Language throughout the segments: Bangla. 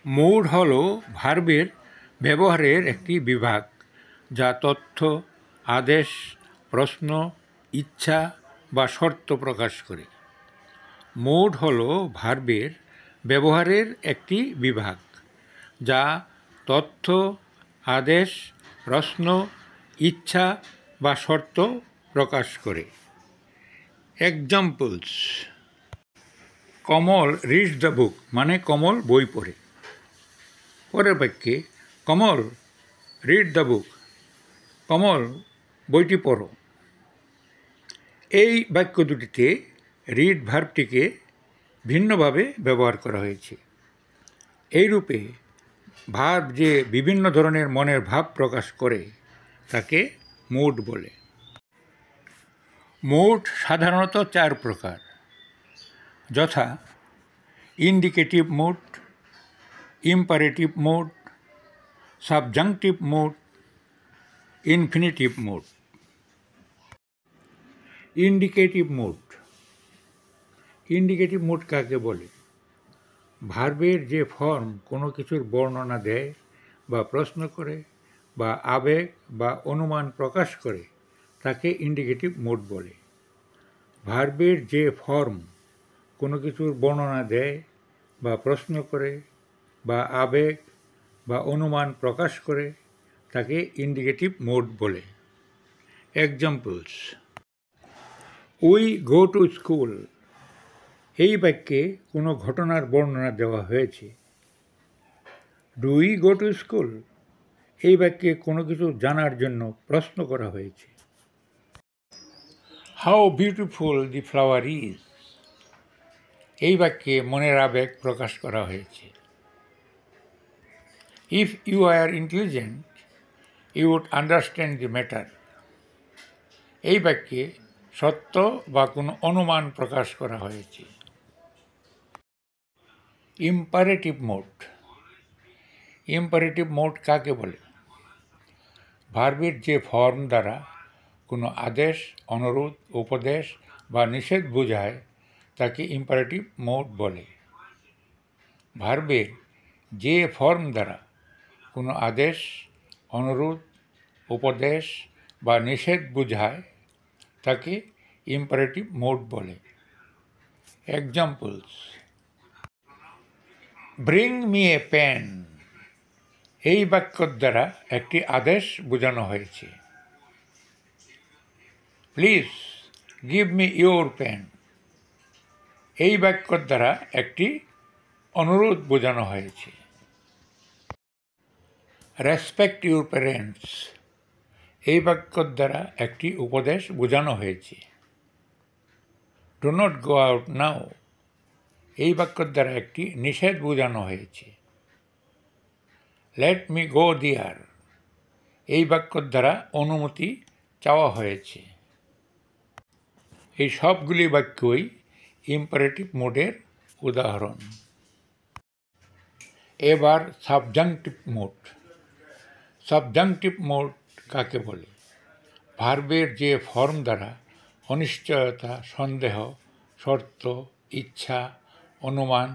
মুড হল ভার্বের ব্যবহারের একটি বিভাগ যা তথ্য, আদেশ, প্রশ্ন, ইচ্ছা বা শর্ত প্রকাশ করে। মুড হল ভার্বের ব্যবহারের একটি বিভাগ যা তথ্য, আদেশ, প্রশ্ন, ইচ্ছা বা শর্ত প্রকাশ করে। Examples: Kamal reads the book মানে কমল বই পড়ে। পরের বাক্যে কমল রিড দ্য বুক, কমল বইটি পড়ো। এই বাক্য দুটিতে রিড ভার্বটিকে ভিন্নভাবে ব্যবহার করা হয়েছে। এইরূপে ভার্ব যে বিভিন্ন ধরনের মনের ভাব প্রকাশ করে তাকে মুড বলে। মুড সাধারণত 4 প্রকার, যথা indicative mood, imperative mood, subjunctive mood, infinitive mood. Indicative mood. Indicative mood কাকে বলে? ভার্বের যে ফর্ম কোনো কিছুর বর্ণনা দেয় বা প্রশ্ন করে বা আবেগ বা অনুমান প্রকাশ করে তাকে ইন্ডিকেটিভ মুড বলে। ভার্বের যে ফর্ম কোনো কিছুর বর্ণনা দেয় বা প্রশ্ন করে বা আবেগ বা অনুমান প্রকাশ করে তাকে ইন্ডিকেটিভ মুড বলে। Examples: we go to school. এই বাক্যে কোনো ঘটনার বর্ণনা দেওয়া হয়েছে। Do we go to school? এই বাক্যে কোনো কিছু জানার জন্য প্রশ্ন করা হয়েছে। How beautiful the flower is? এই বাক্যে মনের আবেগ প্রকাশ করা হয়েছে। If you are intelligent you would understand the matter. এই বাক্যে সত্য বা কোনো অনুমান প্রকাশ করা হয়েছে। Imperative mode. ইম্পারেটিভ মোড কাকে বলে? ভার্বের যে ফর্ম দ্বারা কোনো আদেশ, অনুরোধ, উপদেশ বা নিষেধ বোঝায় তাকে ইম্পারেটিভ মোড বলে। ভার্বের যে ফর্ম দ্বারা কোনো আদেশ, অনুরোধ, উপদেশ বা নিষেধ বোঝায় তাকে ইম্পারেটিভ মোড বলে। Examples: bring me a pen. এই বাক্যর দ্বারা একটি আদেশ বোঝানো হয়েছে। Please give me your pen. এই বাক্যর দ্বারা একটি অনুরোধ বোঝানো হয়েছে। Respect your parents. এই বাক্যর দ্বারা একটি উপদেশ বোঝানো হয়েছে। Do not go out now. এই বাক্যর দ্বারা একটি নিষেধ বোঝানো হয়েছে। Let me go there. এই বাক্যর দ্বারা অনুমতি চাওয়া হয়েছে। এই সবগুলি বাক্যই ইম্পারেটিভ মোডের উদাহরণ। এবার সাবজাংটিভ মোড। সাবজাংটিভ মোড কাকে বলে? ভার্বের যে ফর্ম দ্বারা অনিশ্চয়তা, সন্দেহ, শর্ত, ইচ্ছা, অনুমান,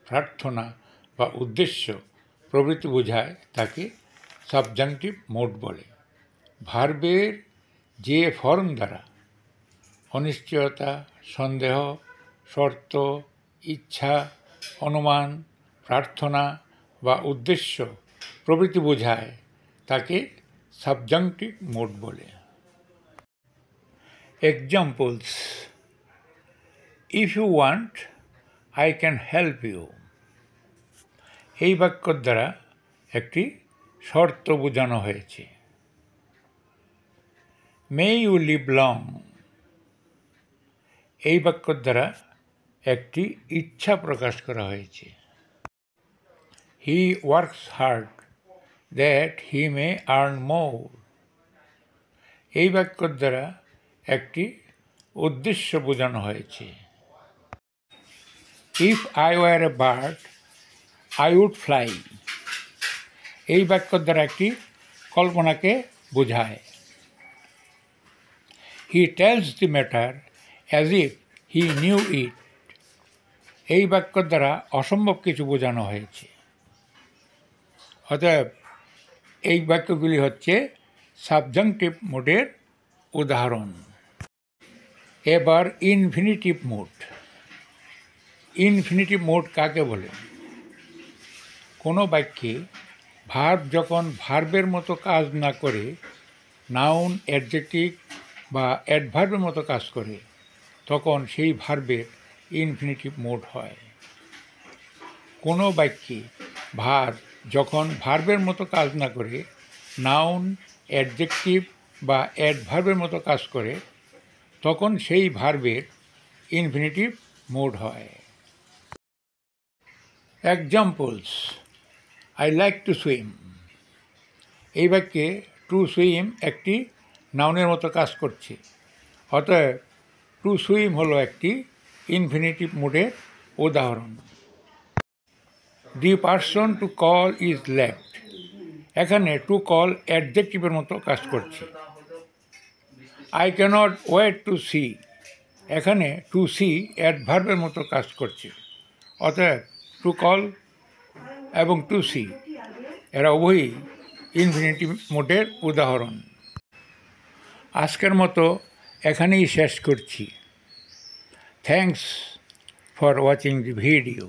প্রার্থনা বা উদ্দেশ্য প্রভৃতি বোঝায় তাকে সাবজাংটিভ মোড বলে। ভার্বের যে ফর্ম দ্বারা অনিশ্চয়তা, সন্দেহ, শর্ত, ইচ্ছা, অনুমান, প্রার্থনা বা উদ্দেশ্য প্রভৃতি বোঝায় তাকে সাবজাংটিভ মোড বলে। Examples: if you want I can help you. এই বাক্যর দ্বারা একটি শর্ত বোঝানো হয়েছে। May you live long. এই বাক্যর দ্বারা একটি ইচ্ছা প্রকাশ করা হয়েছে। He works hard that he may earn more. এই বাক্যর দ্বারা একটি উদ্দেশ্য বোঝানো হয়েছে। If I were a bird I would fly. এই বাক্যর দ্বারা একটি কল্পনাকে বোঝায়। He tells the matter as if he knew it. এই বাক্যর দ্বারা অসম্ভব কিছু বোঝানো হয়েছে। অতএব এই বাক্যগুলি হচ্ছে সাবজাংটিভ মোডের উদাহরণ। এবার ইনফিনিটিভ মোড। ইনফিনিটিভ মোড কাকে বলে? কোনো বাক্যে ভার্ব যখন ভার্বের মতো কাজ না করে নাউন, অ্যাডজেক্টিভ বা অ্যাডভার্বের মতো কাজ করে তখন সেই ভার্বের ইনফিনিটিভ মোড হয়। কোনো বাক্যে ভার্ব যখন ভার্বের মতো কাজ না করে নাউন, অ্যাডজেক্টিভ বা অ্যাডভার্বের মতো কাজ করে তখন সেই ভার্বের ইনফিনিটিভ মোড হয়। Examples: I like to swim. এই বাক্যে টু সুইম একটি নাউনের মতো কাজ করছে, অতএব টু সুইম হলো একটি ইনফিনিটিভ মোডের উদাহরণ। The person to call is left. এখানে টু কল অ্যাডজেক্টিভের মতো কাজ করছে। I can't wait to see. এখানে টু সি অ্যাডভার্বের মতো কাজ করছে, অতএব টু কল এবং টু সি এরা উভয়ই ইনফিনিটিভ মোডের উদাহরণ। আজকের মতো এখানেই শেষ করছি। Thanks for watching the video.